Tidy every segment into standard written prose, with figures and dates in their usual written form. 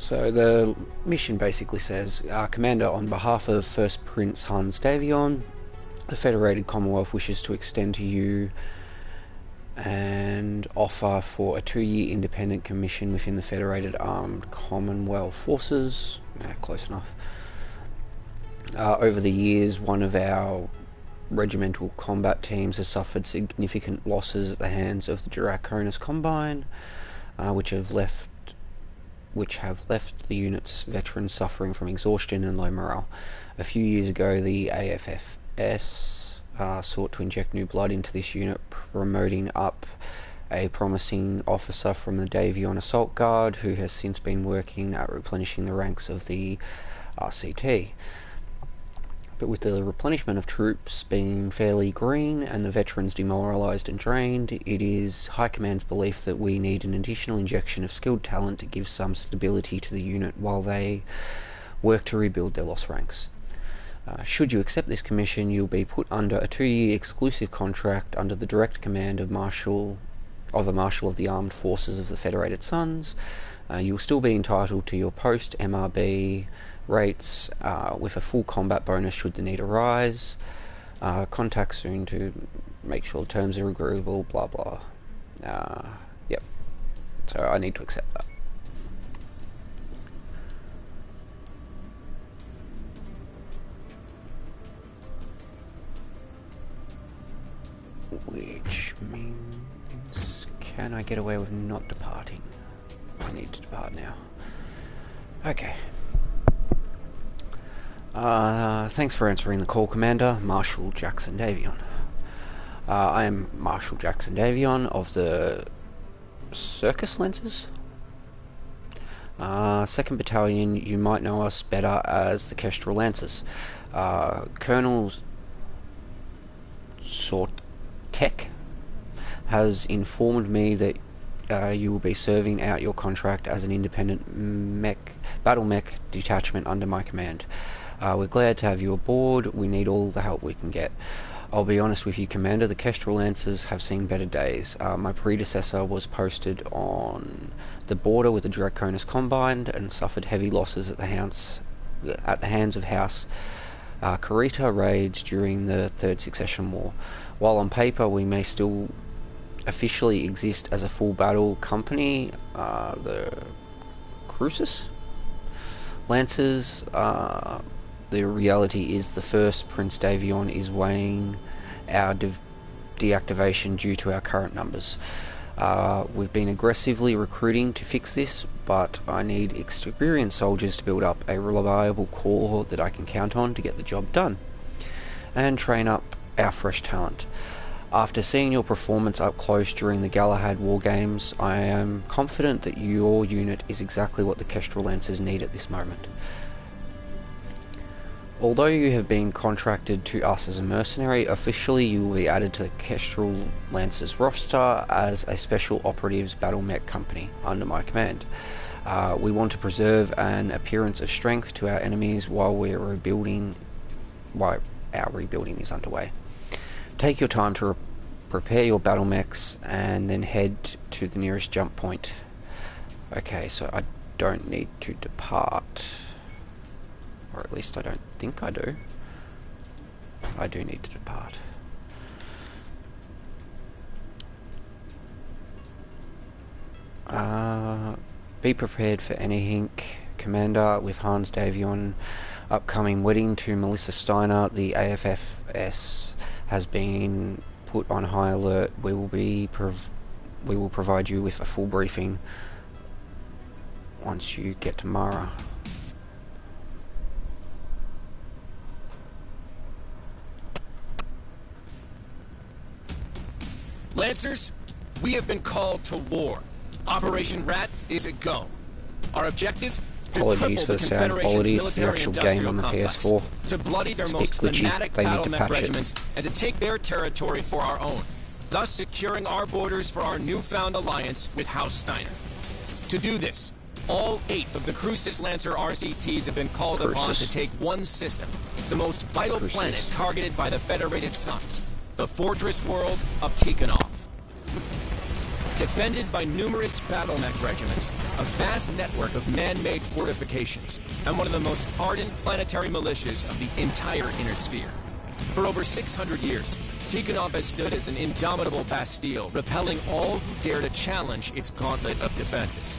So the mission basically says, Commander, on behalf of First Prince Hans Davion, the Federated Commonwealth wishes to extend to you and offer for a 2-year independent commission within the Federated Armed Commonwealth Forces. Close enough. Over the years, one of our regimental combat teams has suffered significant losses at the hands of the Draconis Combine, which have left the unit's veterans suffering from exhaustion and low morale. A few years ago, the AFFS sought to inject new blood into this unit, promoting up a promising officer from the Davion Assault Guard, who has since been working at replenishing the ranks of the RCT. But with the replenishment of troops being fairly green and the veterans demoralised and drained, it is High Command's belief that we need an additional injection of skilled talent to give some stability to the unit while they work to rebuild their lost ranks. Should you accept this commission, you'll be put under a 2-year exclusive contract under the direct command of a Marshal of the Armed Forces of the Federated Suns. You'll still be entitled to your post-MRB rates with a full combat bonus should the need arise. Contact soon to make sure the terms are agreeable, blah blah. Yep. So I need to accept that. Which means, can I get away with not departing? I need to depart now. Okay. Thanks for answering the call, Commander. Marshal Jackson Davion. I am Marshal Jackson Davion of the Circus Lancers. 2nd Battalion, you might know us better as the Kestrel Lancers. Colonel Sortek has informed me that you will be serving out your contract as an independent battle mech detachment under my command. We're glad to have you aboard. We need all the help we can get. I'll be honest with you, Commander, the Kestrel Lancers have seen better days. My predecessor was posted on the border with the Draconis Combine and suffered heavy losses at the hands of House Karita raids during the Third Succession War. While on paper we may still officially exist as a full battle company, the Crucis Lancers, the reality is the First Prince Davion is weighing our deactivation due to our current numbers. We've been aggressively recruiting to fix this, but I need experienced soldiers to build up a reliable core that I can count on to get the job done, and train up our fresh talent. After seeing your performance up close during the Galahad War Games, I am confident that your unit is exactly what the Kestrel Lancers need at this moment. Although you have been contracted to us as a mercenary, officially you will be added to the Kestrel Lancers roster as a Special Operatives Battle Mech Company under my command. We want to preserve an appearance of strength to our enemies while our rebuilding is underway. Take your time to prepare your battle mechs and then head to the nearest jump point. Okay, so I don't need to depart. Or at least I don't think I do. I do need to depart. Be prepared for anything, Commander. With Hans Davion upcoming wedding to Melissa Steiner, the AFFS has been put on high alert. We will provide you with a full briefing once you get to Mara. Lancers, we have been called to war. Operation Rat is a go. Our objective? To Apologies for the sound quality, it's the actual game on the PS4. To bloody their most fanatic battle mech regiments and to take their territory for our own, thus securing our borders for our newfound alliance with House Steiner. To do this, all 8 of the Crucis Lancer RCTs have been called upon to take one system, the most vital planet targeted by the Federated Suns, the fortress world of Tikhonov. defended by numerous battle mech regiments, a vast network of man-made fortifications, and one of the most ardent planetary militias of the entire Inner Sphere. For over 600 years, Tikhonov has stood as an indomitable bastille, repelling all who dare to challenge its gauntlet of defenses.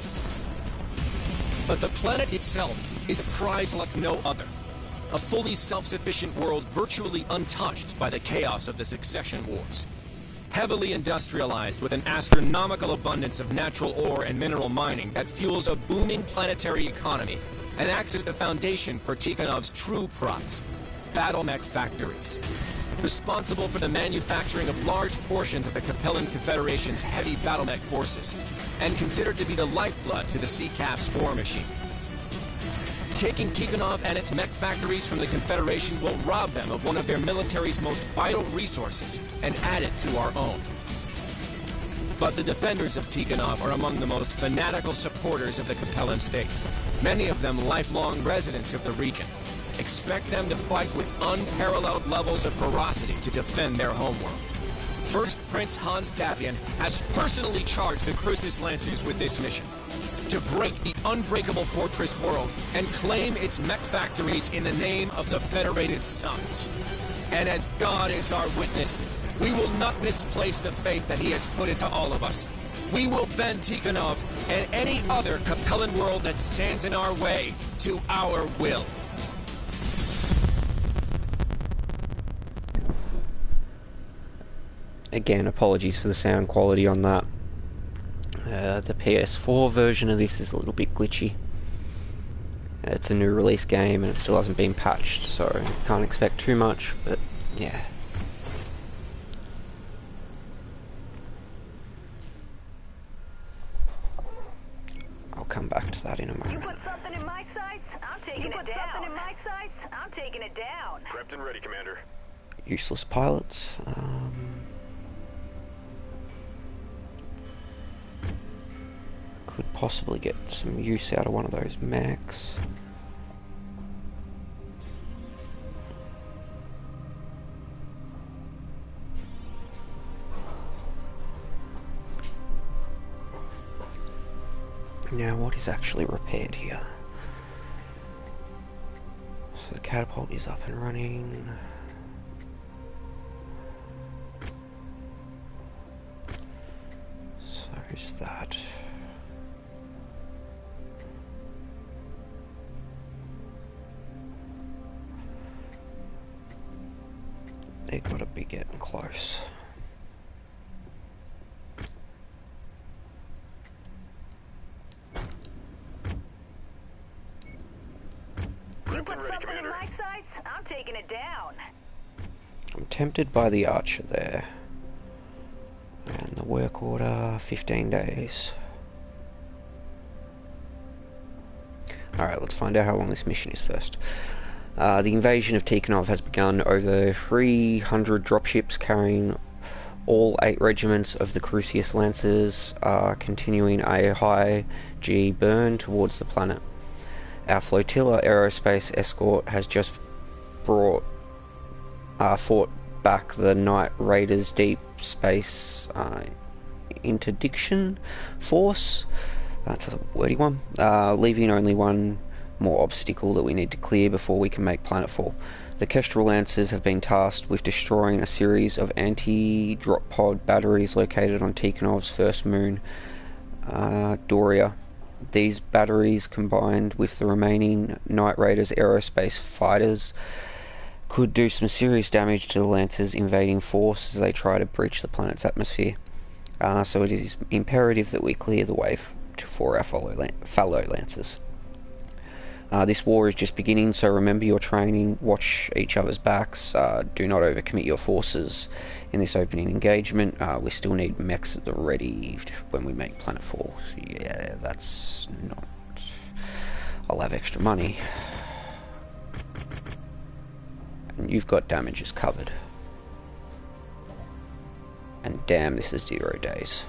But the planet itself is a prize like no other. A fully self-sufficient world virtually untouched by the chaos of the succession wars. Heavily industrialized with an astronomical abundance of natural ore and mineral mining that fuels a booming planetary economy and acts as the foundation for Tikhonov's true prize, battle mech factories. Responsible for the manufacturing of large portions of the Capellan Confederation's heavy battle mech forces, and considered to be the lifeblood to the CCAF's war machine. Taking Tikhonov and its mech factories from the Confederation will rob them of one of their military's most vital resources and add it to our own. But the defenders of Tikhonov are among the most fanatical supporters of the Capellan state, many of them lifelong residents of the region. Expect them to fight with unparalleled levels of ferocity to defend their homeworld. First Prince Hans Davian has personally charged the Crucis Lancers with this mission: to break the unbreakable fortress world and claim its mech factories in the name of the Federated Suns. And as God is our witness, we will not misplace the faith that he has put into all of us. We will bend Tikhonov and any other Capellan world that stands in our way to our will. Again, apologies for the sound quality on that. The PS4 version of this is a little bit glitchy. It's a new release game and it still hasn't been patched, so you can't expect too much, but yeah. I'll come back to that in a moment. You put something in my sights, I'm taking it down. You put something in my sights, I'm taking it down. Prepped and ready, Commander. Useless pilots. Could possibly get some use out of one of those mechs. Now, what is actually repaired here? So the catapult is up and running. So is that. They gotta be getting close. You put something in my sights, I'm taking it down. I'm tempted by the archer there. And the work order, 15 days. Alright, let's find out how long this mission is first. The invasion of Tikhonov has begun. Over 300 dropships carrying all 8 regiments of the Crucis Lancers are continuing a high G burn towards the planet. Our flotilla aerospace escort has just fought back the Night Raiders deep space interdiction force. That's a wordy one. Leaving only one more obstacle that we need to clear before we can make planetfall. The Kestrel Lancers have been tasked with destroying a series of anti-drop pod batteries located on Tikhonov's first moon, Doria. These batteries, combined with the remaining Night Raiders aerospace fighters, could do some serious damage to the Lancers' invading force as they try to breach the planet's atmosphere. So it is imperative that we clear the way for our fellow Lancers. This war is just beginning, so remember your training, watch each other's backs, do not overcommit your forces in this opening engagement. We still need mechs at the ready when we make planetfall, so yeah, that's not... I'll have extra money. And you've got damages covered. And damn, this is 0 days.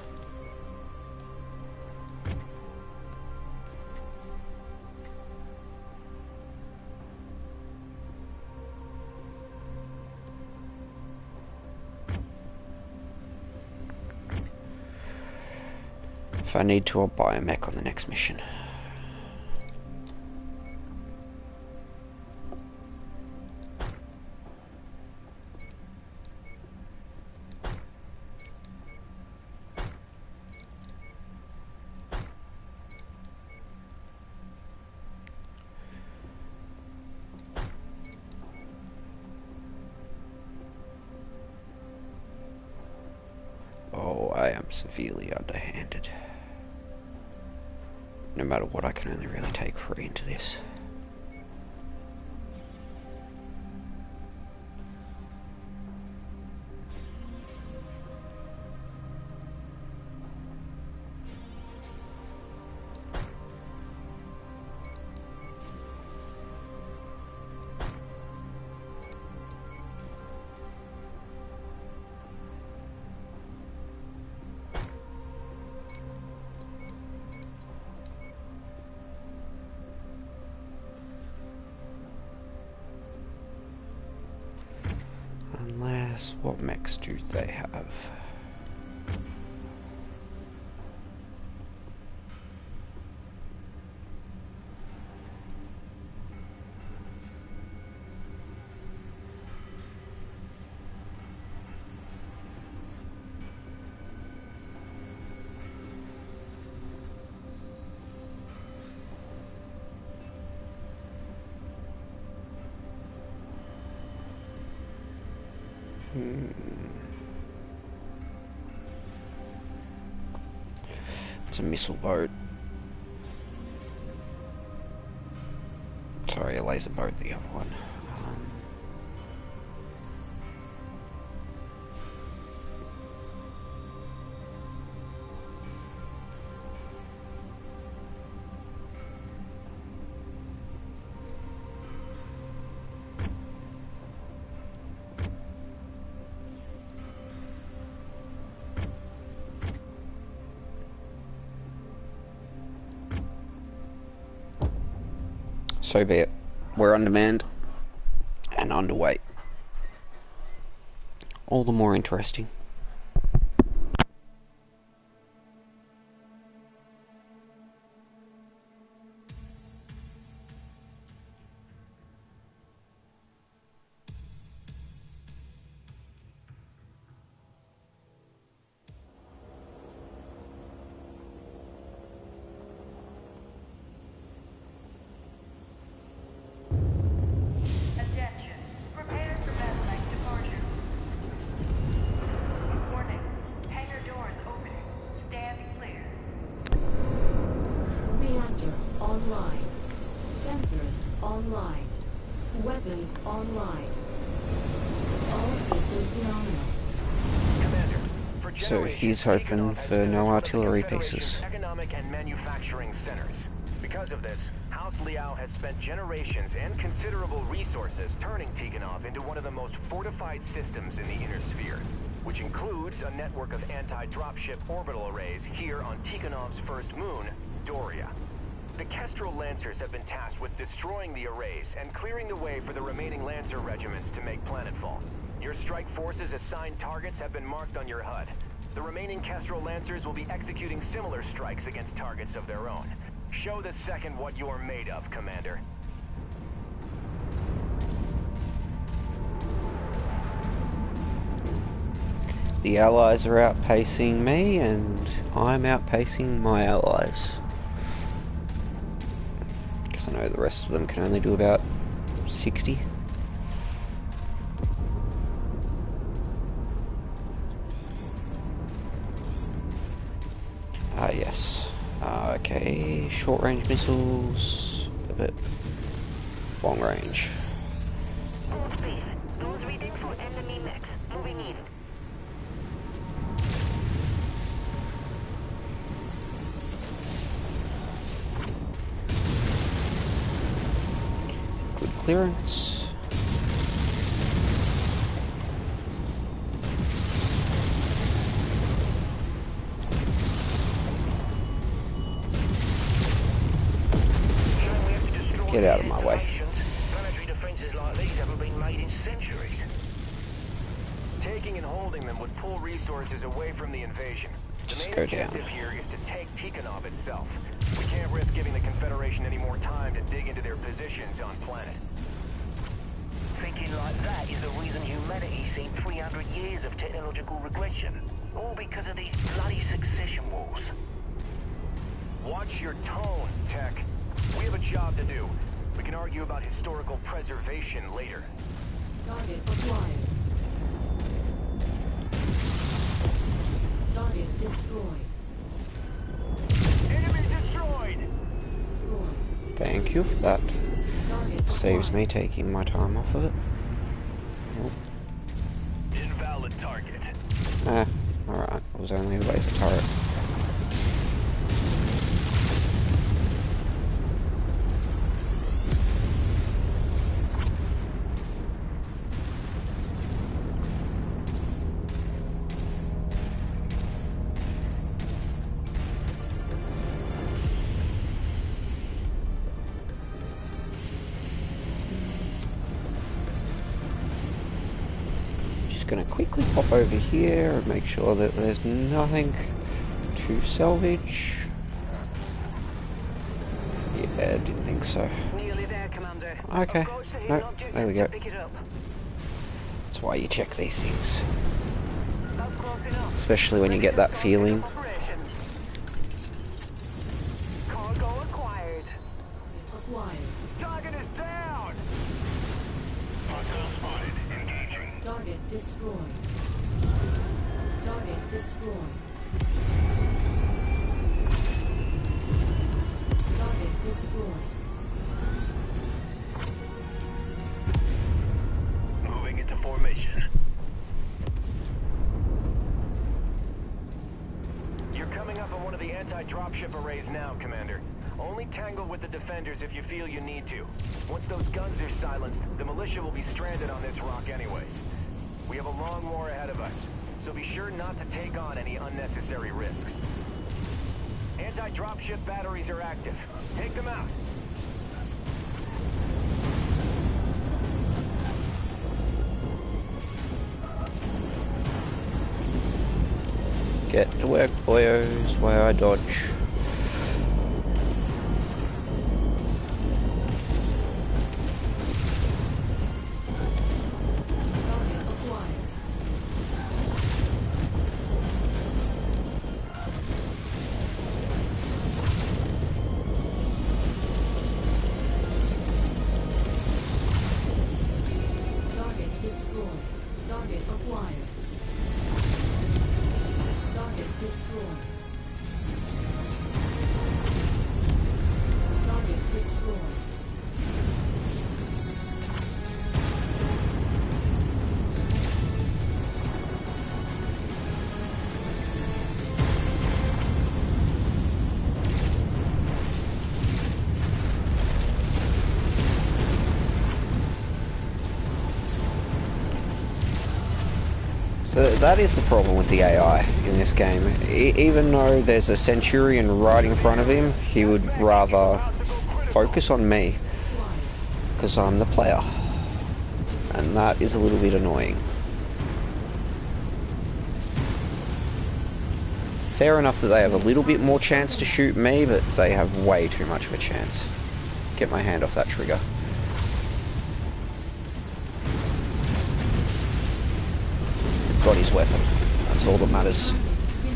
If I need to, I'll buy a mech on the next mission. Oh, I am severely underhanded. No matter what, I can only really take 3 into this. Unless, what mechs do they have? It's a missile boat. Sorry, a laser boat, the other one. So be it. We're undermanned and underweight. All the more interesting. Online. Sensors online. Weapons online. All systems nominal. Commander, for So he's hoping for no artillery pieces. Economic and manufacturing centers. Because of this, House Liao has spent generations and considerable resources turning Tikhonov into one of the most fortified systems in the inner sphere, which includes a network of anti-dropship orbital arrays here on Tikhonov's first moon, Doria. The Kestrel Lancers have been tasked with destroying the arrays and clearing the way for the remaining Lancer regiments to make planetfall. Your strike forces assigned targets have been marked on your HUD. The remaining Kestrel Lancers will be executing similar strikes against targets of their own. Show the second what you are made of, Commander. The allies are outpacing me, and I'm outpacing my allies. Because I know the rest of them can only do about 60. Yes. Okay, short range missiles, a bit long range. Hold please. Those readings for enemy mechs. Moving in. Good clearance. Get out of my way. Planetary defenses like these haven't been made in centuries. Taking and holding them would pull resources away from the invasion. Just The main go down. objective here is to take Tikhonov itself. We can't risk giving the Confederation any more time to dig into their positions on planet. Thinking like that is the reason humanity's seen 300 years of technological regression. All because of these bloody succession wars. Watch your tone, Tech. We have a job to do. We can argue about historical preservation later. Target acquired. Target destroyed. Enemy destroyed! Destroyed. Thank you for that. Target Saves acquired. me taking my time off of it. Oh. Invalid target. Alright. It was only a laser turret. Gonna quickly pop over here and make sure that there's nothing to salvage. Yeah, didn't think so. Nearly there, Commander. Okay, Approach the hidden no, objective there we to go. pick it up. That's why you check these things, That's close enough. especially when you Ready get to that start feeling. pickup operations. Cargo acquired. Acquired. Target is down! Target destroyed. Target destroyed. Target destroyed. Moving into formation. You're coming up on one of the anti-dropship arrays now, Commander. Only tangle with the defenders if you feel you need to. Once those guns are silenced, the militia will be stranded on this rock anyways. We have a long war ahead of us, so be sure not to take on any unnecessary risks. Anti-dropship batteries are active. Take them out. Get to work, boyos, while I dodge. Target acquired. Target destroyed. Target acquired. Target destroyed. Target destroyed. So that is the problem with the AI in this game. Even though there's a Centurion right in front of him, he would rather focus on me, because I'm the player. And that is a little bit annoying. Fair enough that they have a little bit more chance to shoot me, but they have way too much of a chance. Get my hand off that trigger. Got his weapon. That's all that matters.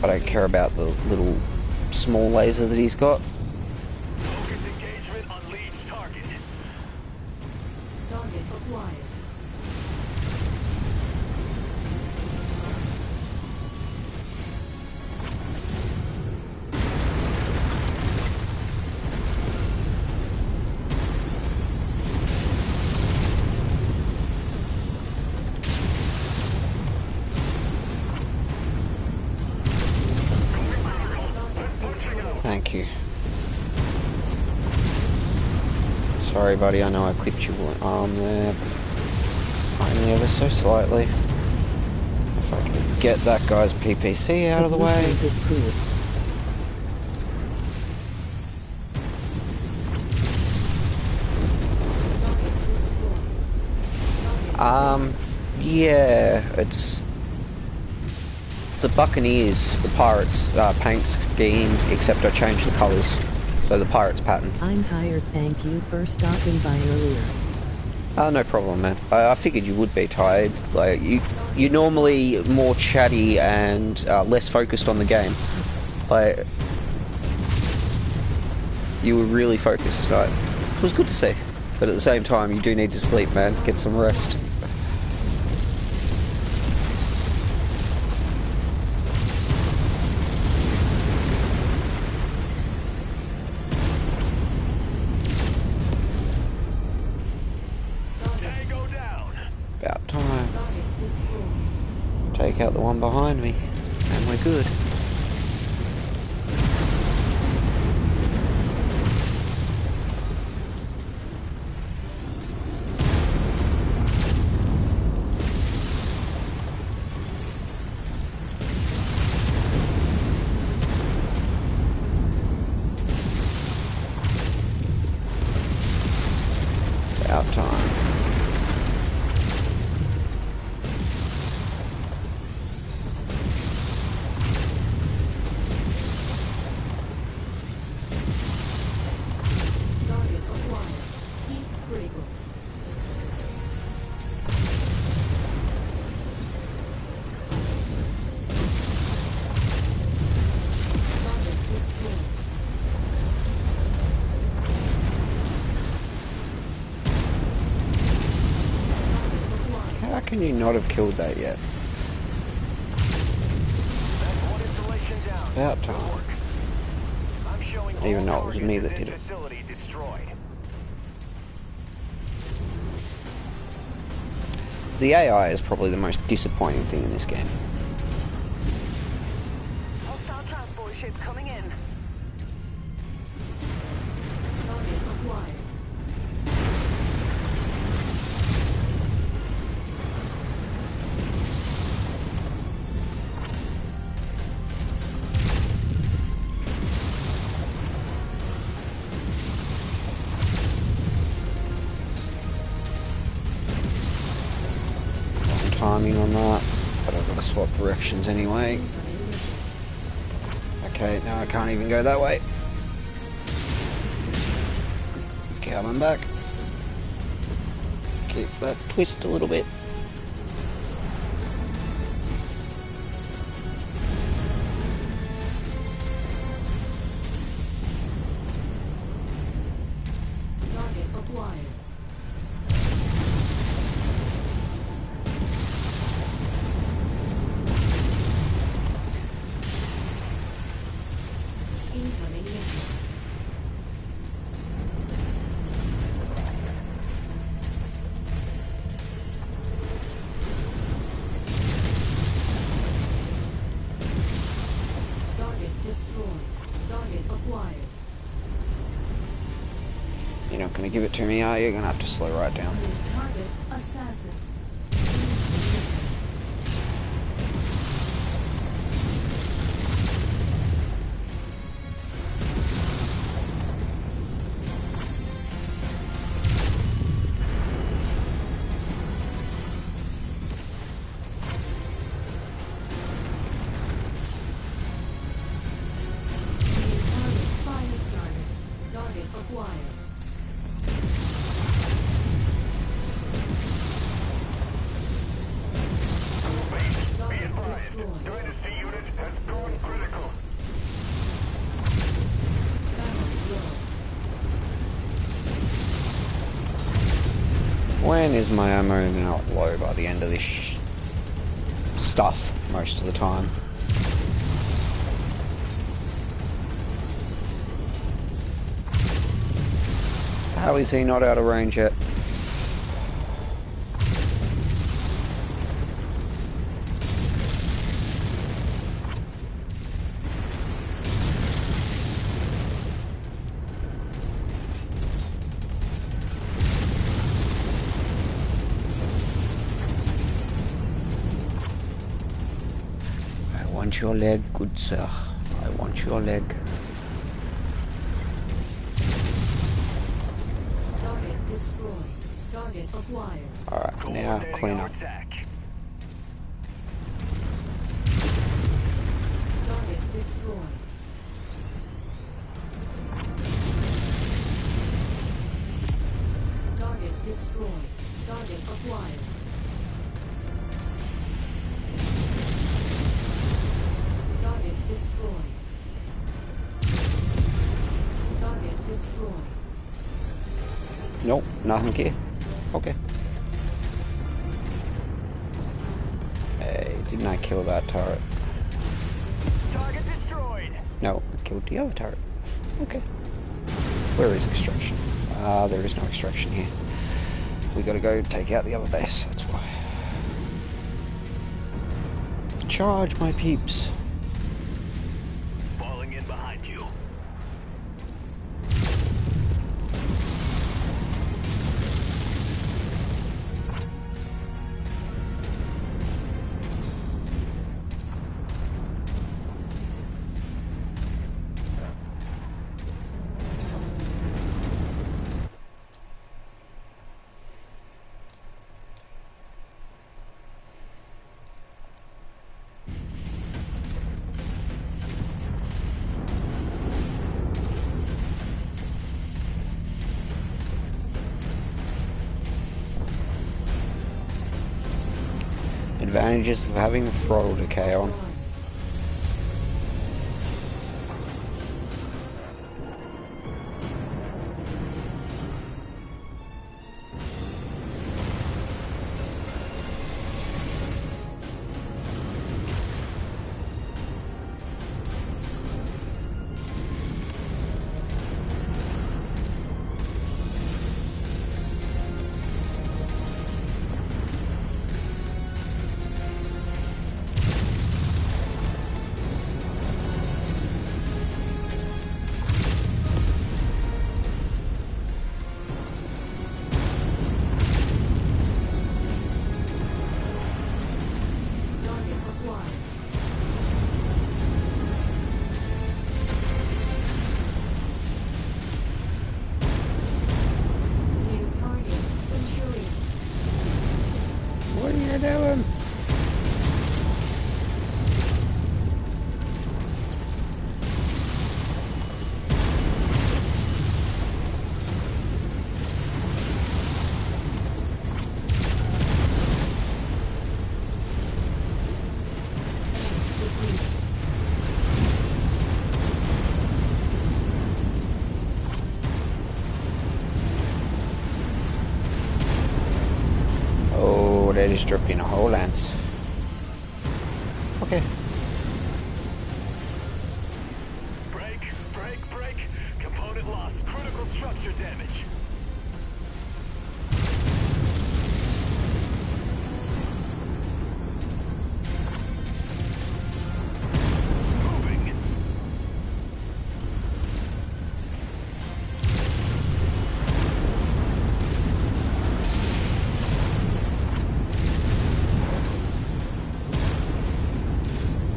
I don't care about the little small laser that he's got. Focus engagement on Leeds target. Target acquired. Thank you. Sorry, buddy, I know I clipped your arm there, but only ever so slightly. If I can get that guy's PPC out of the way. Yeah, it's... the Buccaneers, the Pirates paint scheme, except I changed the colours. So the Pirates pattern. I'm tired, thank you for stopping by earlier. No problem, man. I figured you would be tired. Like you're normally more chatty and less focused on the game. Like you were really focused tonight. It was good to see, but at the same time, you do need to sleep, man. Get some rest. About time. Take out the one behind me, and we're good. About time. How can you not have killed that yet? About time. Even though it was me that did it. The AI is probably the most disappointing thing in this game. Hostile transport ship coming in. Target acquired. Timing on that, but I've got to swap directions anyway. Okay, now I can't even go that way. Coming back. Keep that twist a little bit. Target acquired. Incoming missile. Target destroyed. Target acquired. You're not going to give it to me, are you? You're going to have to slow right down. Target assassin. Target fire started. Target acquired. Target destroyed. Dynasty unit has gone critical. Battle low. When is my ammo not low by the end of this stuff most of the time? How is he not out of range yet? I want your leg, good sir. I want your leg. Target destroyed. Target acquired. Alright, now clean up. Attack. destroyed. Target destroyed. Target acquired. Target destroyed. Target destroyed. Nope, nothing here. Okay. Hey, didn't I kill that turret? Target destroyed. No, I killed the other turret. Okay. Where is extraction? There is no extraction here. We gotta go take out the other base, that's why. Charge, my peeps. Falling in behind you. Advantages of having throttle decay on. What are you doing? That is dropped in a whole lance. Okay. Break, break, break. Component lost. Critical structure damage. Moving.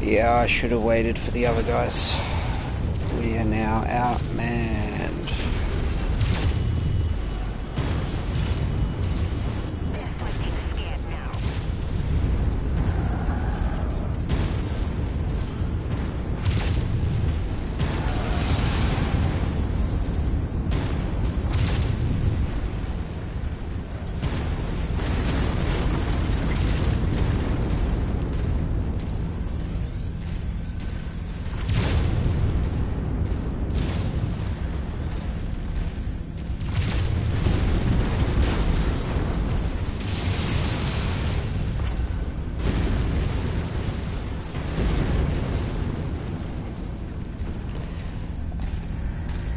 Yeah, I should have waited for the other guys. We are now outmanned. They're fighting scared now.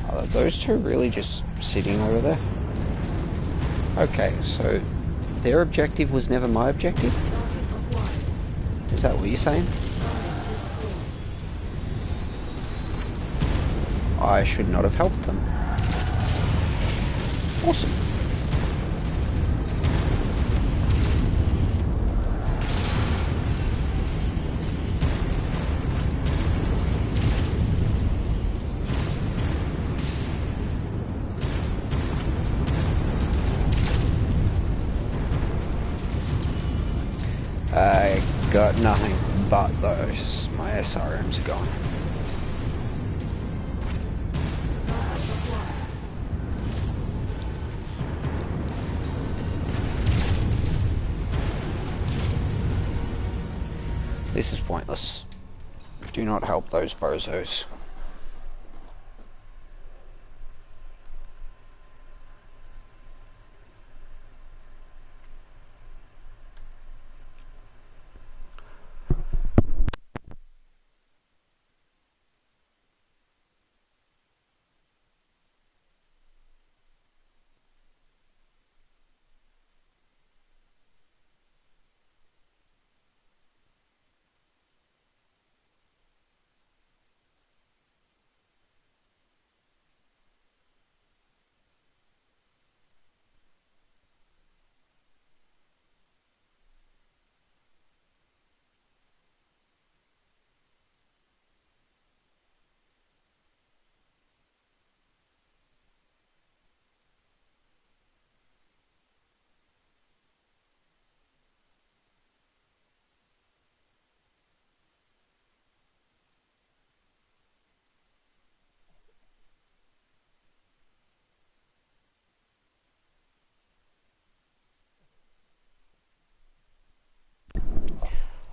Are those two really just sitting over there? Okay, so their objective was never my objective? Is that what you're saying? I should not have helped them. Awesome. I got nothing but those. My SRMs are gone. This is pointless. Do not help those bozos.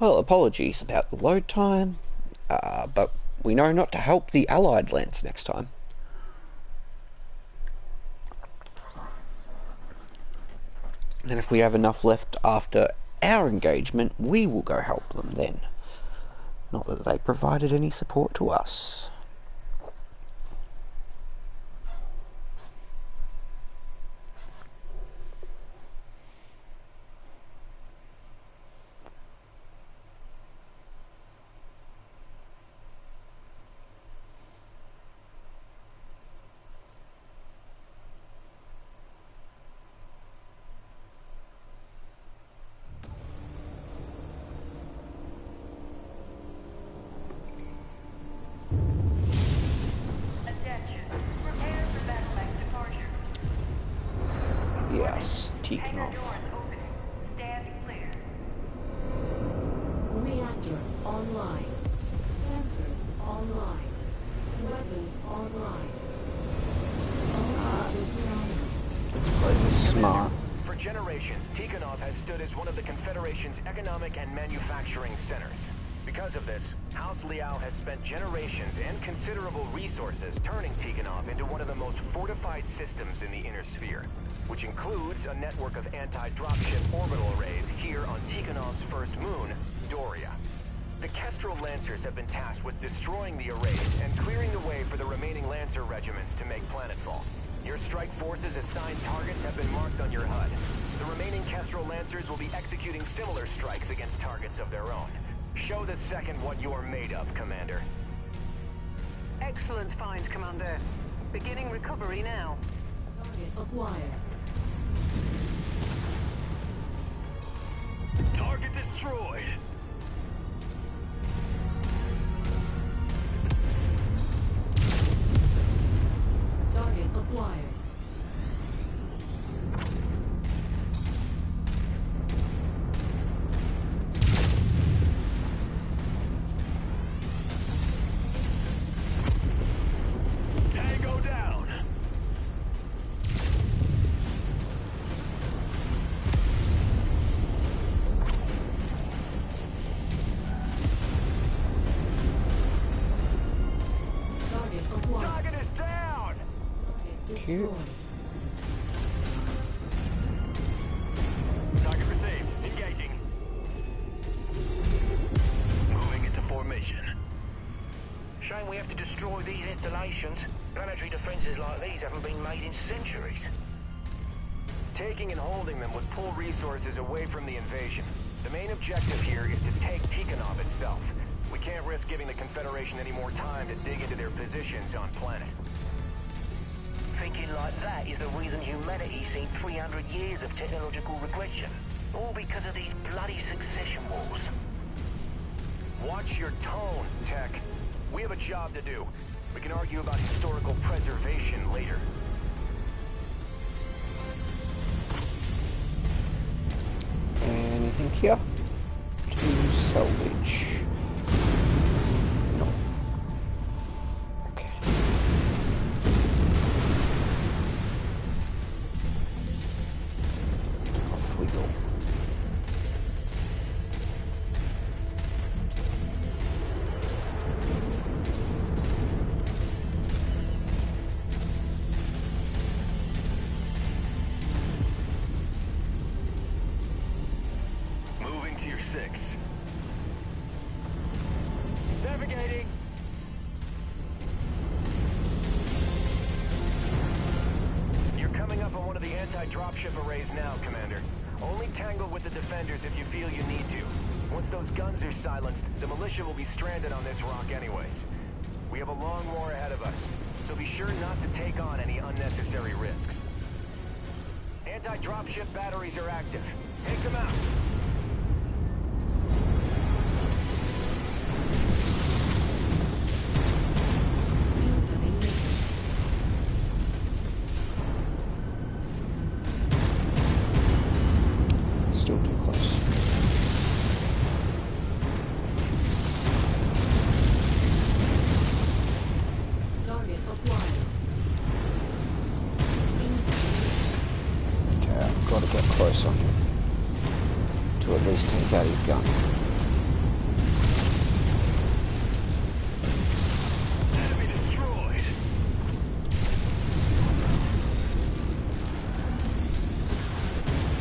Well, apologies about the load time, but we know not to help the Allied lands next time. And if we have enough left after our engagement, we will go help them then. Not that they provided any support to us. Yes, Tikhonov. Reactor online. Sensors online. Weapons online. All systems down. Let's play this smart. For generations, Tikhonov has stood as one of the Confederation's economic and manufacturing centers. Because of this, House Liao has spent generations and considerable resources turning Tikhonov into one of the most fortified systems in the Inner Sphere, which includes a network of anti-dropship orbital arrays here on Tikhonov's first moon, Doria. The Kestrel Lancers have been tasked with destroying the arrays and clearing the way for the remaining Lancer regiments to make planetfall. Your strike forces assigned targets have been marked on your HUD. The remaining Kestrel Lancers will be executing similar strikes against targets of their own. Show the second what you're made of, Commander. Excellent find, Commander. Beginning recovery now. Target acquired. Target destroyed! Target acquired. Tango down! Target acquired. Target is down! Target destroyed. Target received. Engaging. Moving into formation. Shame we have to destroy these installations. Planetary defenses like these haven't been made in centuries. Taking and holding them would pull resources away from the invasion. The main objective here is to take Tikhonov itself. We can't risk giving the Confederation any more time to dig into their positions on planet. Thinking like that is the reason humanity's seen 300 years of technological regression. All because of these bloody succession wars. Watch your tone, Tech. We have a job to do. We can argue about historical preservation later. Anything here to salvage? No. Okay. Off we go. Tier 6. Navigating. You're coming up on one of the anti-dropship arrays now, Commander. Only tangle with the defenders if you feel you need to. Once those guns are silenced, the militia will be stranded on this rock anyways. We have a long war ahead of us, so be sure not to take on any unnecessary risks. Anti-dropship batteries are active. Take them out. Incoming missile. Still too close. Target acquired. Okay, I've got to get close on him to at least take out his gun. Enemy destroyed.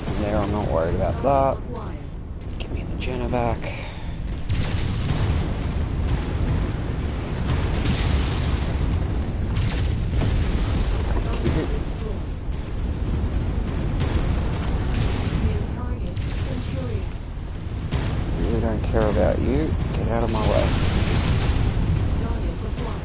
And there, I'm not worried about Target that. acquired. Give me the Jenna back. Target destroyed. New target Centurion. Really don't care about you. Get out of my way. Target acquired.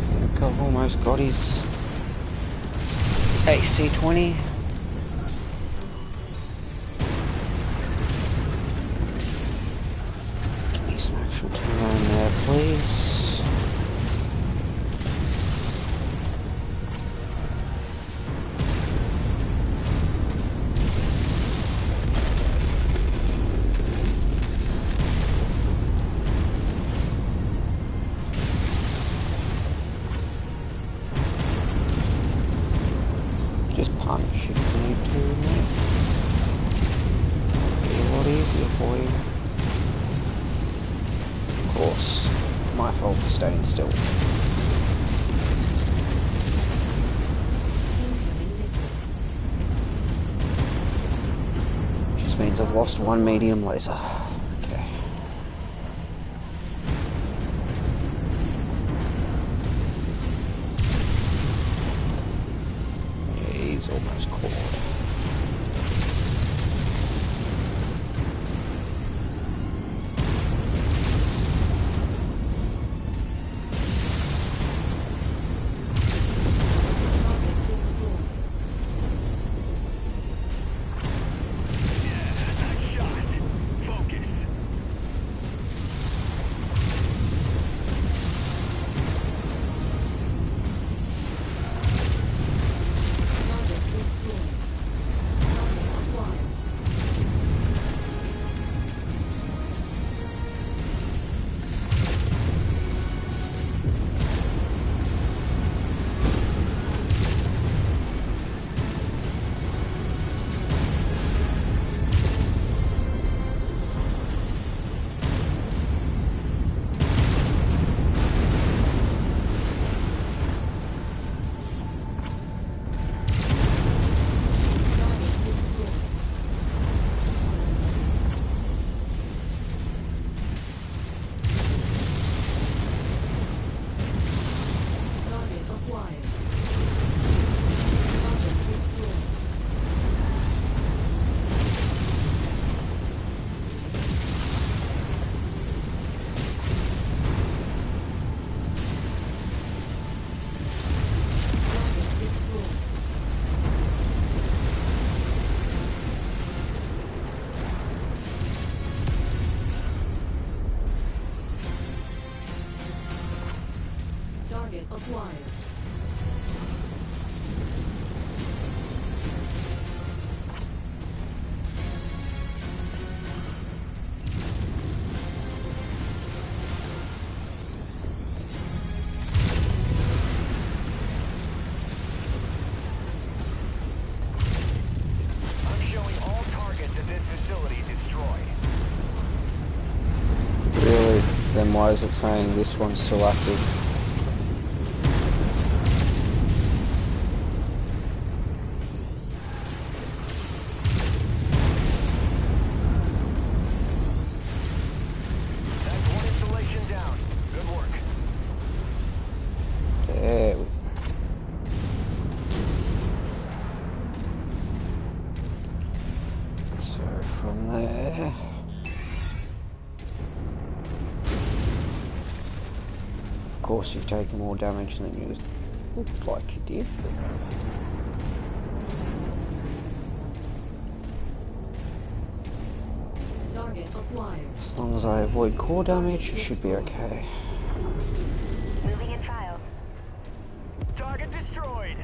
I think I've almost got his AC-20. Give me some actual time there, please. Just punish if you need to, mate. Be a lot easier for you. Of course, my fault for staying still. Incoming missile. Just means I've lost one medium laser. Okay. Yeah, he's almost caught. Target destroyed. Nice shot. Focus. Target destroyed. Target acquired. Target destroyed. Target acquired. Target destroyed. Target destroyed. Target acquired. why is it saying this one's still active? That's one installation down. Good work. There we go. So from there... Of course you've taken more damage than you looked like you did. Target acquired. As long as I avoid core damage, it should be okay. Moving in file. Target destroyed.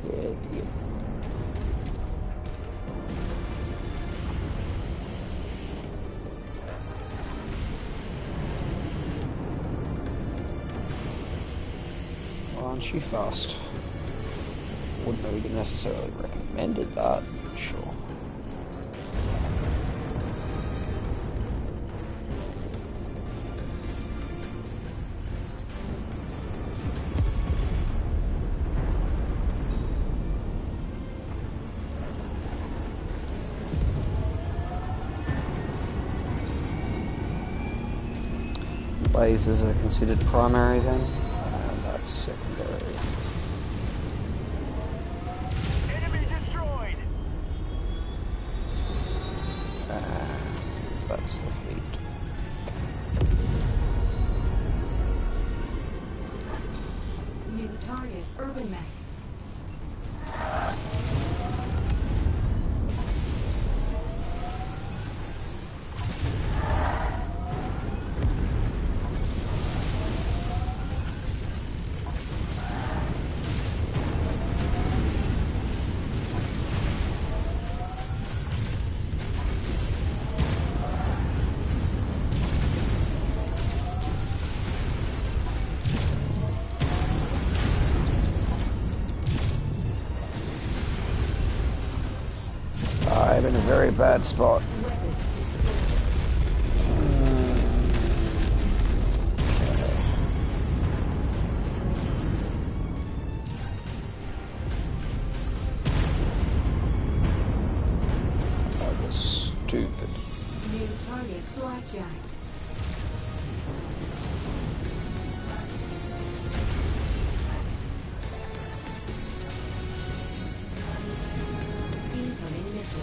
Yeah, yeah. Aren't you fast? Wouldn't have necessarily recommended that, but sure. Lasers are considered primary then, and that's secondary. Enemy destroyed. And that's the heat. New target, Urban Mech. I'm in a very bad spot. Weapon destroyed. Okay. That was stupid. New target, Blackjack. Incoming missile.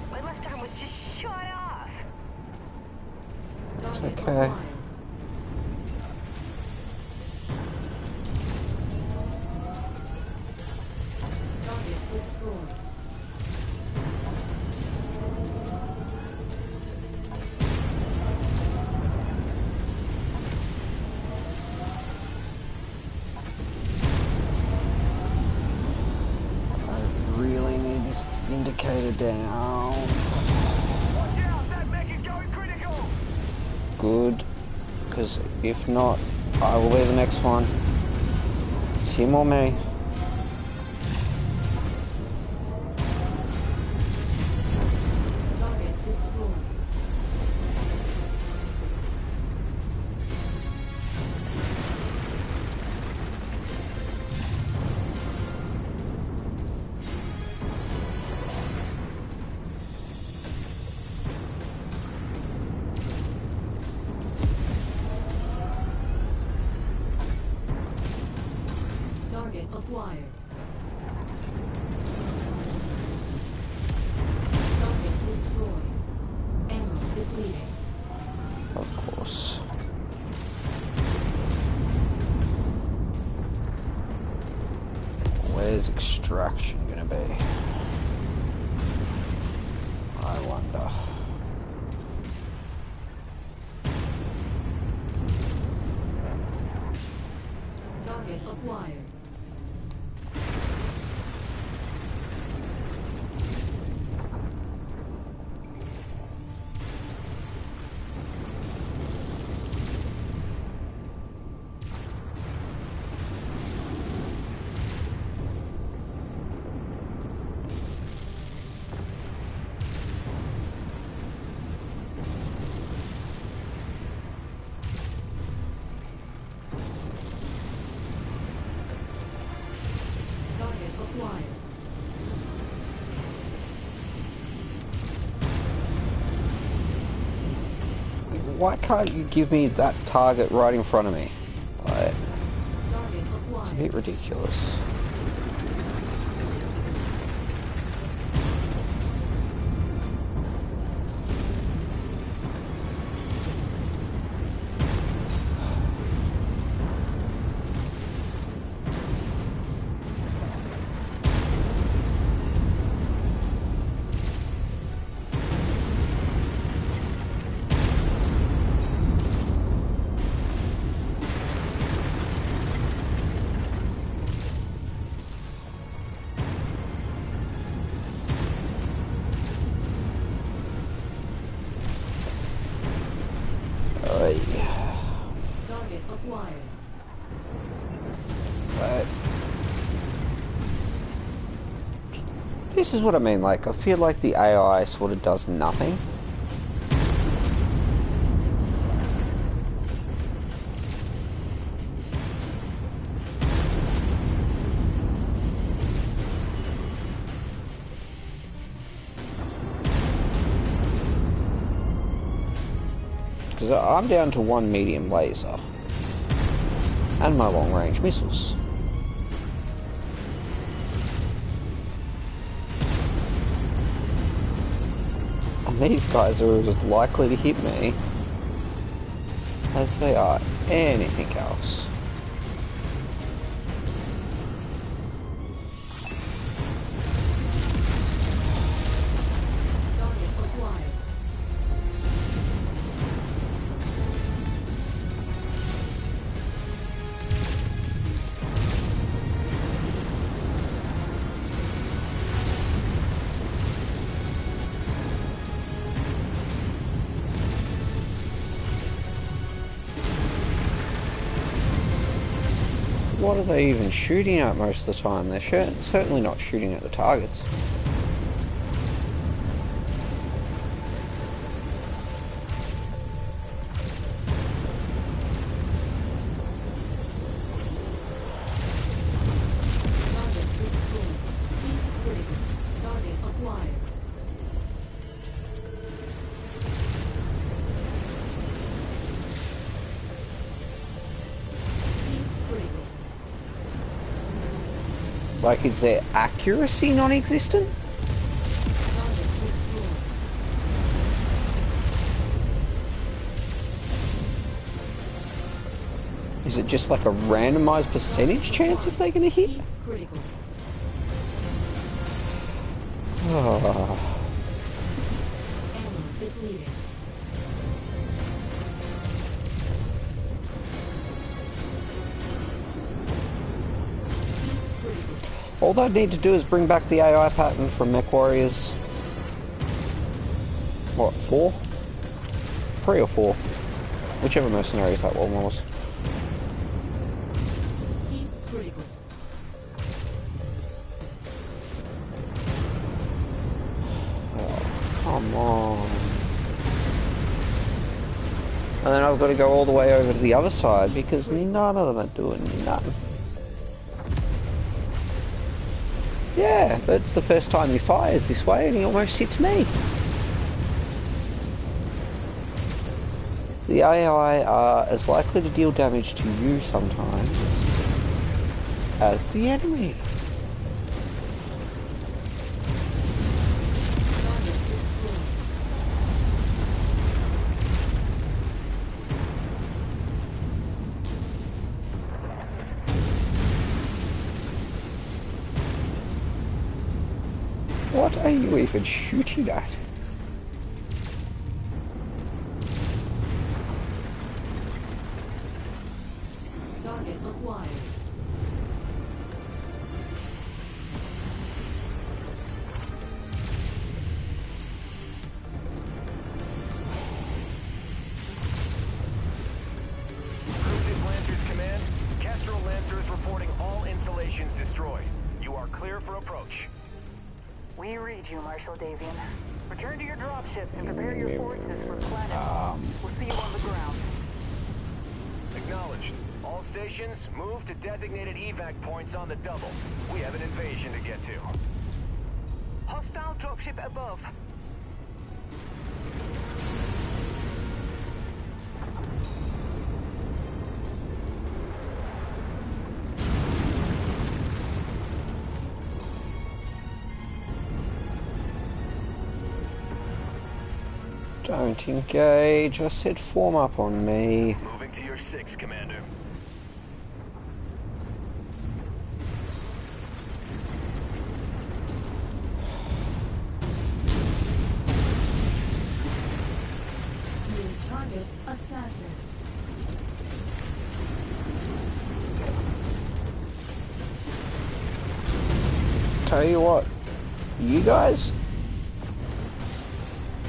My left arm was just shot off. Target okay. acquired. Target destroyed. I really need this indicator down. Watch out. That mech is going critical. Good, because if not, I will be the next one. It's him or me. Target destroyed. Target acquired. Target destroyed. Ammo depleted. Of course. Where's extraction gonna be? I wonder. Target acquired. acquired. Why can't you give me that target right in front of me? Like, Target it's a acquired. bit ridiculous. Target acquired. This is what I mean, like, I feel like the AI sort of does nothing. Because I'm down to one medium laser. And my long range missiles. And these guys are as likely to hit me as they are anything else. Target acquired. What are they even shooting at most of the time? They're certainly not shooting at the targets. Target destroyed. Heat critical. Target acquired. Heat critical. Like, is their accuracy non-existent? Target destroyed. Is it just like a randomized percentage chance if they're going to hit? Heat critical. Oh. Ammo depleted. Heat critical. All they need to do is bring back the AI pattern from Mechwarriors. What, 4? 3 or 4? Whichever Mercenaries that one was. Heat critical. Oh, come on. And then I've got to go all the way over to the other side because none of them are doing nothing. Yeah, that's the first time he fires this way and he almost hits me. The AI are as likely to deal damage to you sometimes as the enemy. Target destroyed. What are you even shooting at? Target acquired. Cruises Lancers Command, Kestrel Lancers reporting all installations destroyed. You are clear for approach. We read you, Marshal Davian. Return to your dropships and prepare your forces for planet. We'll see you on the ground. Acknowledged. All stations, move to designated evac points on the double. We have an invasion to get to. Hostile dropship above. Don't engage. I said form up on me. Moving to your 6, Commander. New target assassin. Tell you what, you guys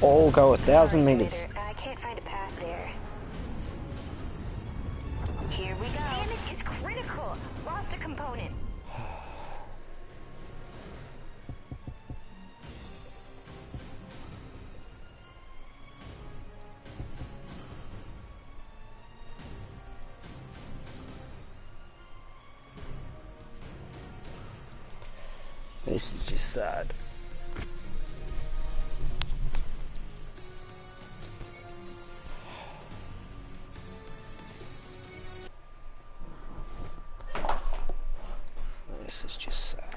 all go 1,000 meters. I can't find a path there. Here we go. Damage is critical. Lost a component. This is just sad. This is just sad.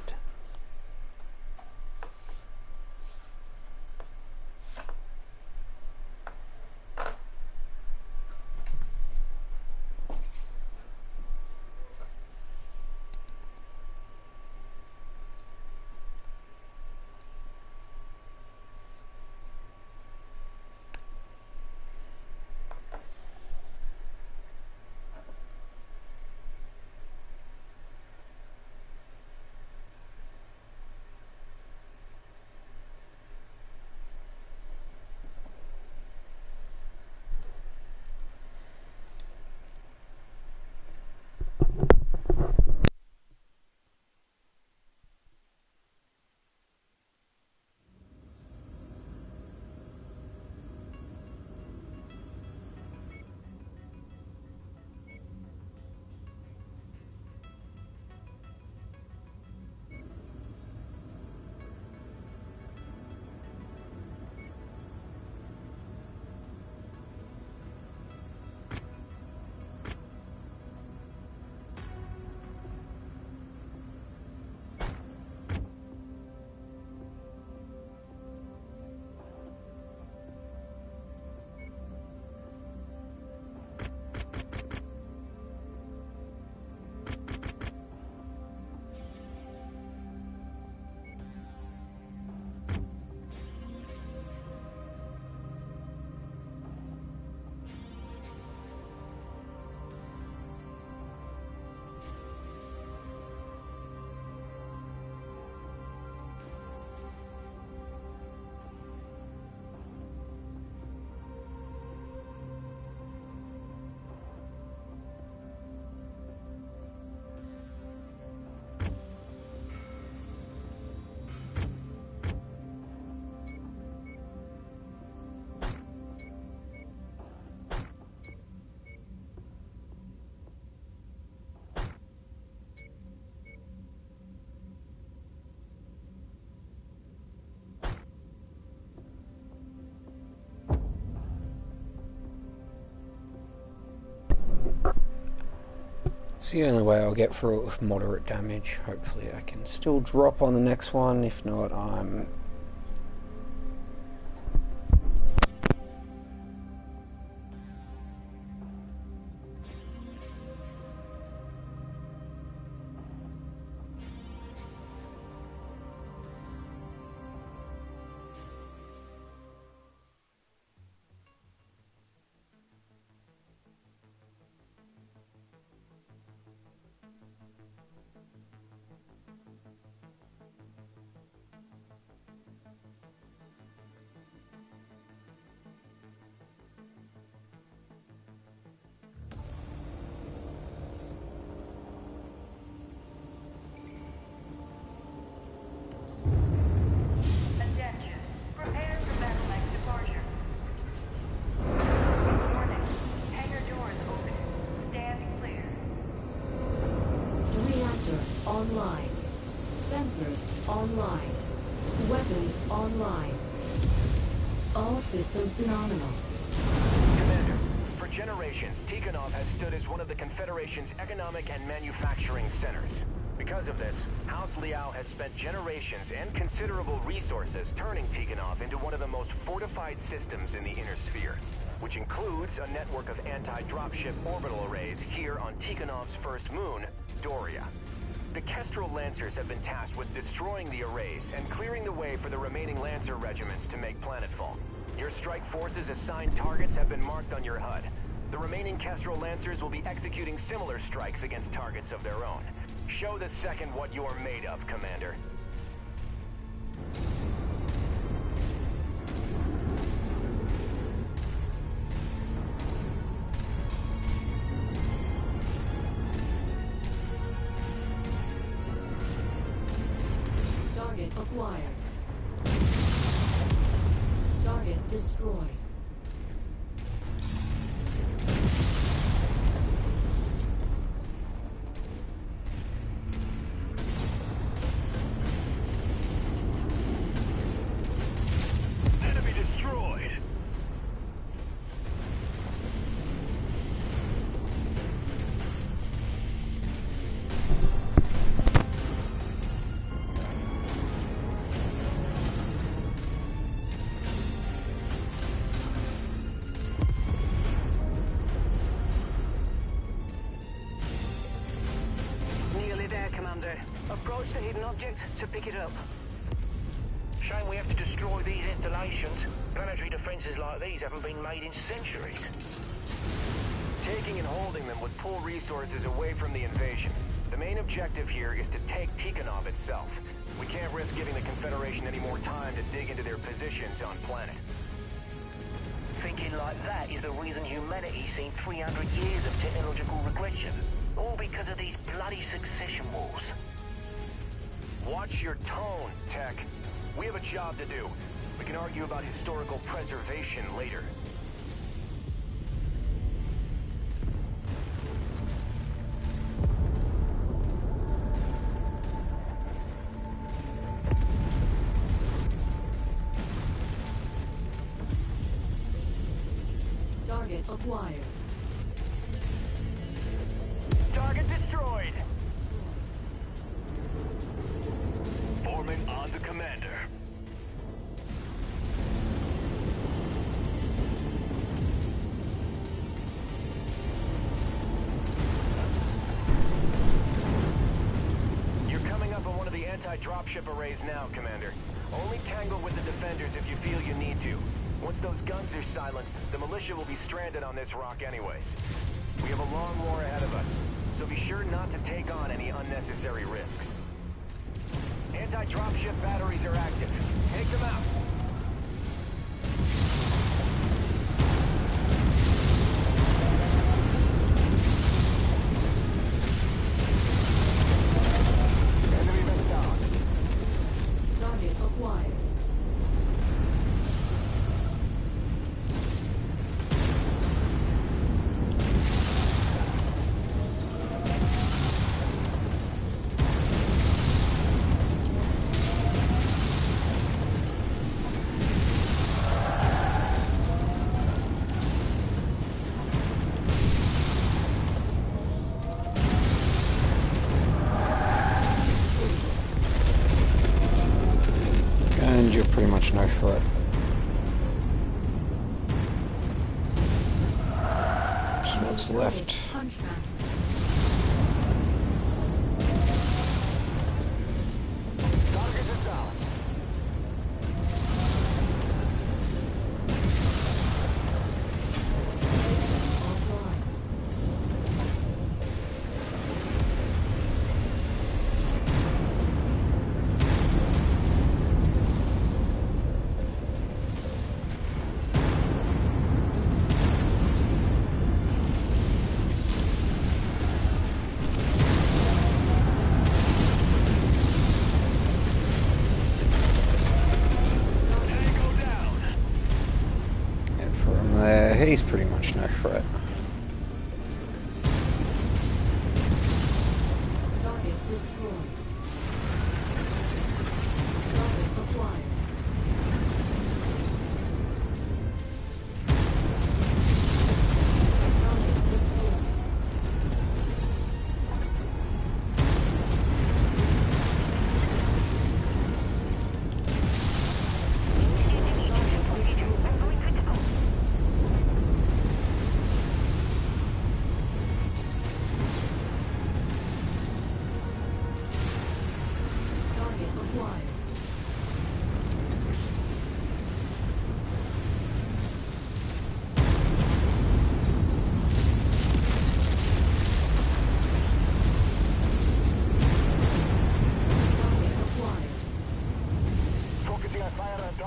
It's the only way I'll get through it with moderate damage. Hopefully I can still drop on the next one. If not, I'm... Sensors online. Weapons online. All systems nominal. Commander, for generations, Tikhonov has stood as one of the Confederation's economic and manufacturing centers. Because of this, House Liao has spent generations and considerable resources turning Tikhonov into one of the most fortified systems in the Inner Sphere, which includes a network of anti-dropship orbital arrays here on Tikhonov's first moon, Doria. The Kestrel Lancers have been tasked with destroying the arrays and clearing the way for the remaining Lancer regiments to make planetfall. Your strike force's assigned targets have been marked on your HUD. The remaining Kestrel Lancers will be executing similar strikes against targets of their own. Show the second what you're made of, Commander. Target acquired. Target destroyed. Enemy destroyed! Nearly there, Commander. Approach the hidden object to pick it up. Shame we have to destroy these installations. Planetary defenses like these haven't been made in centuries. Taking and holding them would pull resources away from the invasion. The main objective here is to take Tikhonov itself. We can't risk giving the Confederation any more time to dig into their positions on planet. Thinking like that is the reason humanity's seen 300 years of technological regression. All because of these bloody succession wars. Watch your tone, Tech. We have a job to do. We can argue about historical preservation later. Target acquired. Target destroyed! Forming on the commander. You're coming up on one of the anti-dropship arrays now, Commander. Only tangle with the defenders if you feel you need to. Once those guns are silenced, the militia will be stranded on this rock anyways. We have a long war ahead of us, so be sure not to take on any unnecessary risks. Anti-dropship batteries are active. Take them out. Enemy men down. Target acquired. And you're pretty much no threat. So what's left? Hunchback. Target is down. Offline. Tango down. And from there, he's pretty much no threat. Target destroyed.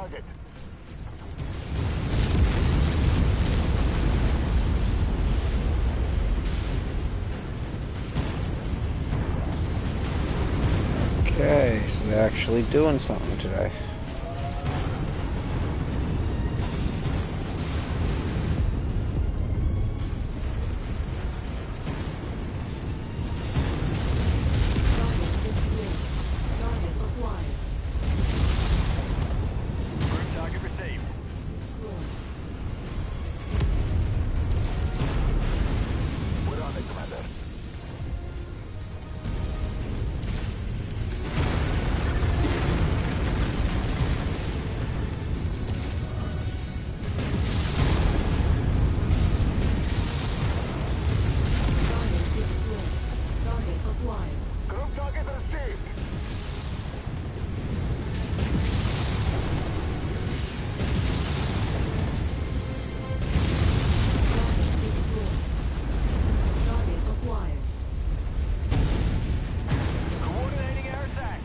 target. Okay, so they're actually doing something today. Target destroyed. Target acquired. Group target received. Destroyed. We're on it, Commander. Target destroyed. Target acquired. Group target received. Target destroyed. Target acquired. Coordinating air attack.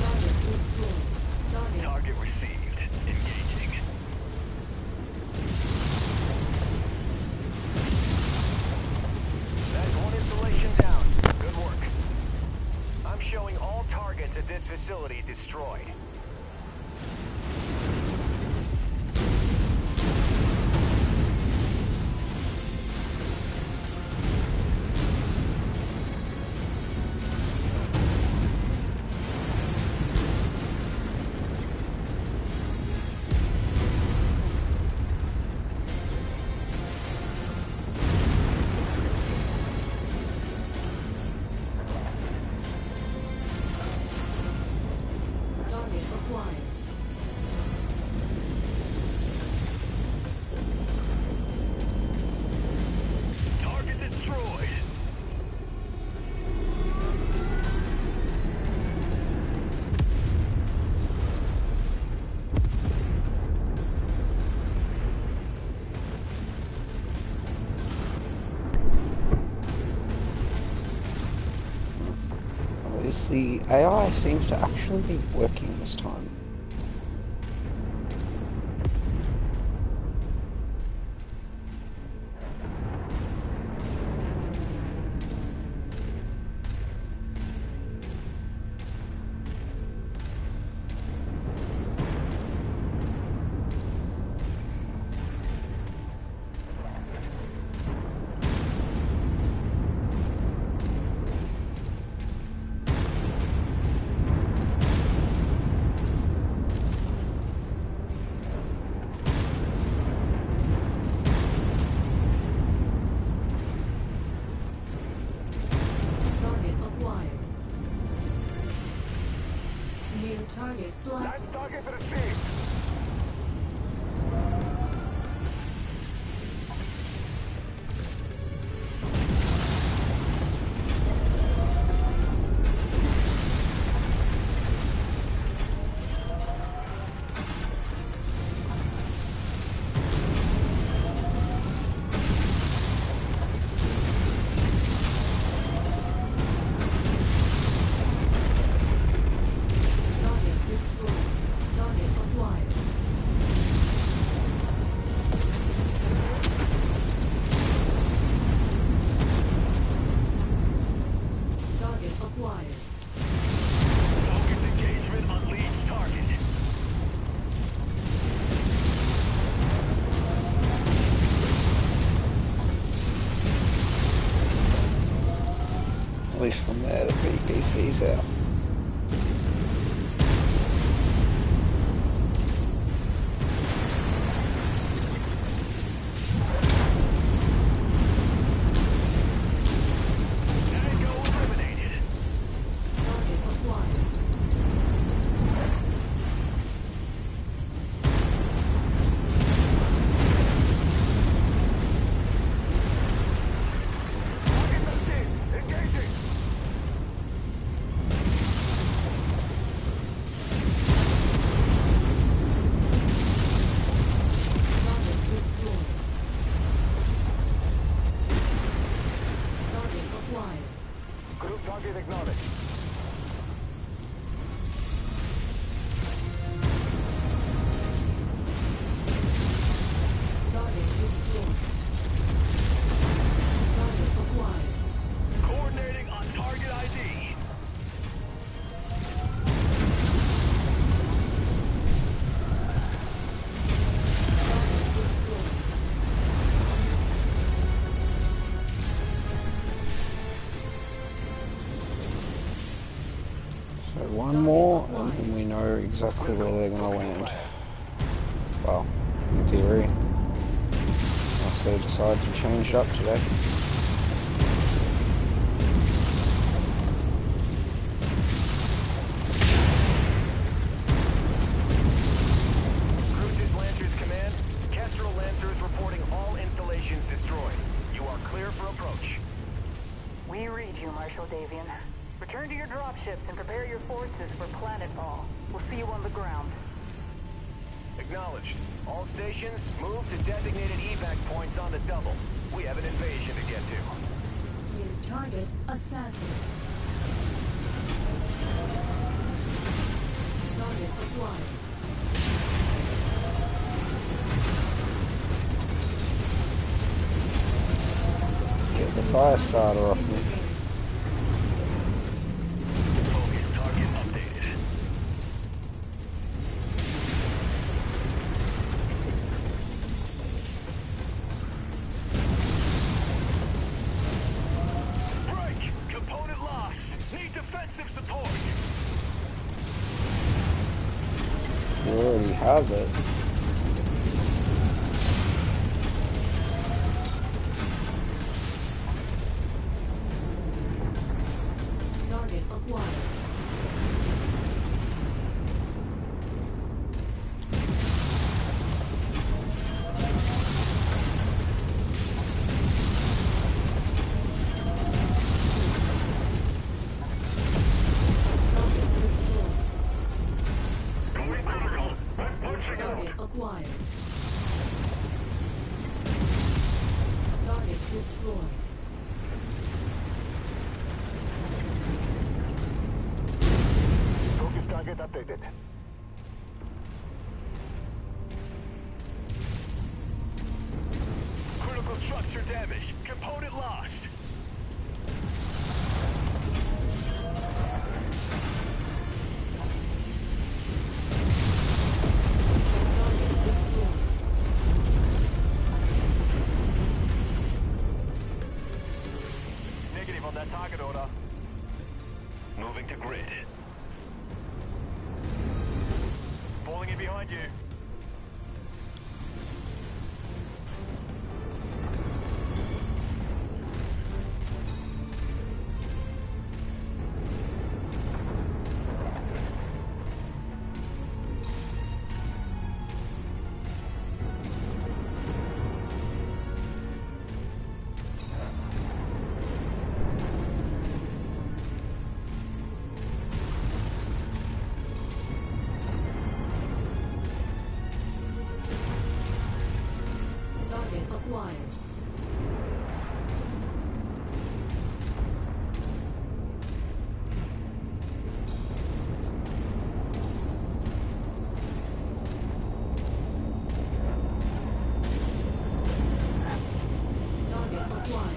Target destroyed. Target Target received. Engaging. That is one installation down. Good work. I'm showing all targets at this facility destroyed. target acquired. Target destroyed. At least the AI seems to actually be working this time. Target acquired. New target blocked. Last target received. Target destroyed. Target acquired. Target acquired. Focus engagement on Leech target. At least from there, the BPC's out. Tango eliminated. Target acquired. Target received. Engaging. exactly where they're going to land. Well, in theory. Unless they decide to change it up today. Crucis Lancers Command, Kestrel Lancers reporting all installations destroyed. You are clear for approach. We read you, Marshal Davian. Return to your dropships and prepare your forces for planetfall. We'll see you on the ground. Acknowledged. All stations, move to designated evac points on the double. We have an invasion to get to. New target assassin. Target acquired. Get the fire starter off me. Focus target updated. Break! Component lost! Need defensive support! We already have it. Target acquired. Target destroyed. Target acquired. Target destroyed. Focus target updated. Critical structure damage. Component lost. Target destroyed. Negative on that target order. Moving to grid. Falling in behind you. Target acquired. Target acquired.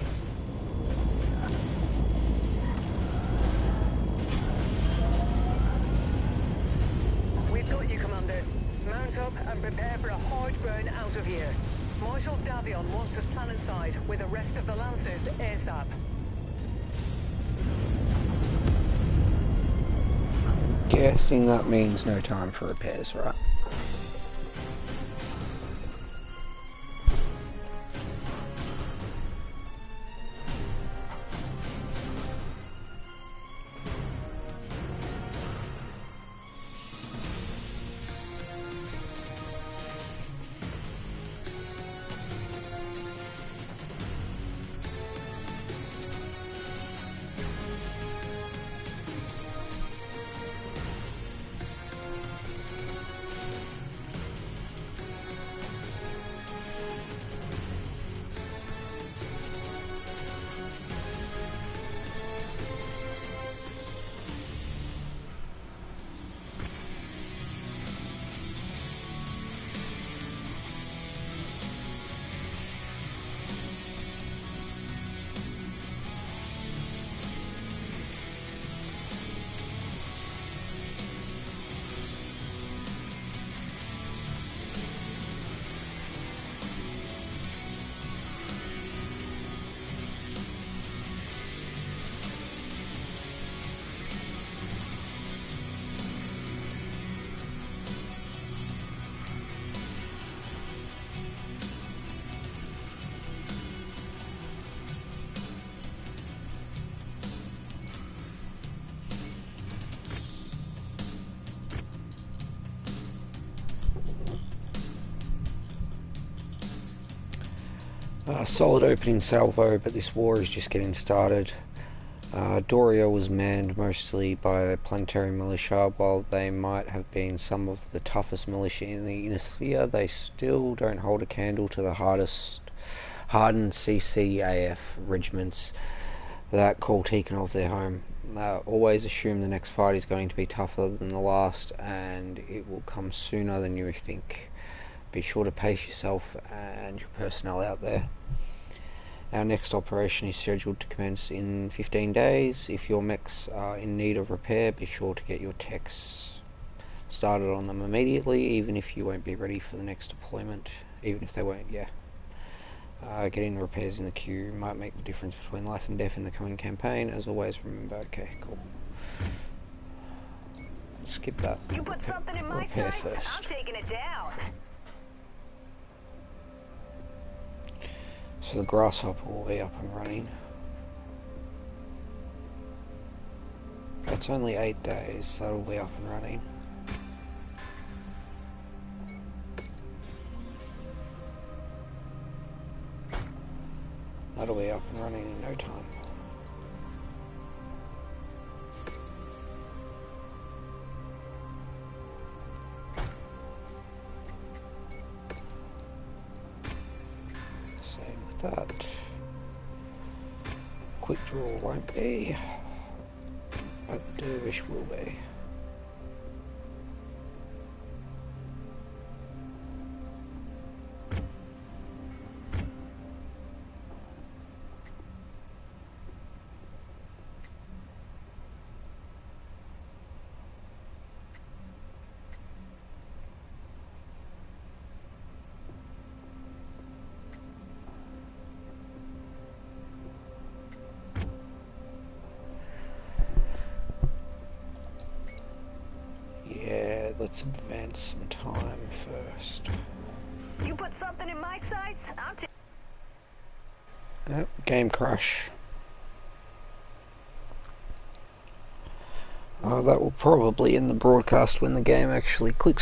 We've got you, Commander. Mount up and prepare for a hard burn out of here. Marshal Davion wants us planetside with the rest of the Lancers ASAP. Guessing that means no time for repairs, right? Solid opening salvo, but this war is just getting started. Doria was manned mostly by planetary militia. While they might have been some of the toughest militia in the inner sphere, they still don't hold a candle to the hardened CCAF regiments that call Tikhonov their home. Always assume the next fight is going to be tougher than the last, and it will come sooner than you think. Be sure to pace yourself and your personnel out there. Our next operation is scheduled to commence in 15 days. If your mechs are in need of repair, be sure to get your techs started on them immediately, even if you won't be ready for the next deployment. Even if they won't, yeah. Getting the repairs in the queue might make the difference between life and death in the coming campaign. As always, remember, okay, cool. Skip that. You put something in my Repair sights, first. I'm taking it down. So the grasshopper will be up and running. That's only 8 days, so it'll be up and running. That'll be up and running in no time. Same with that. Quick draw won't be, but Dervish will be. Let's advance some time first. You put something in my sights, I'm taking. Game crash. That will probably end the broadcast when the game actually clicks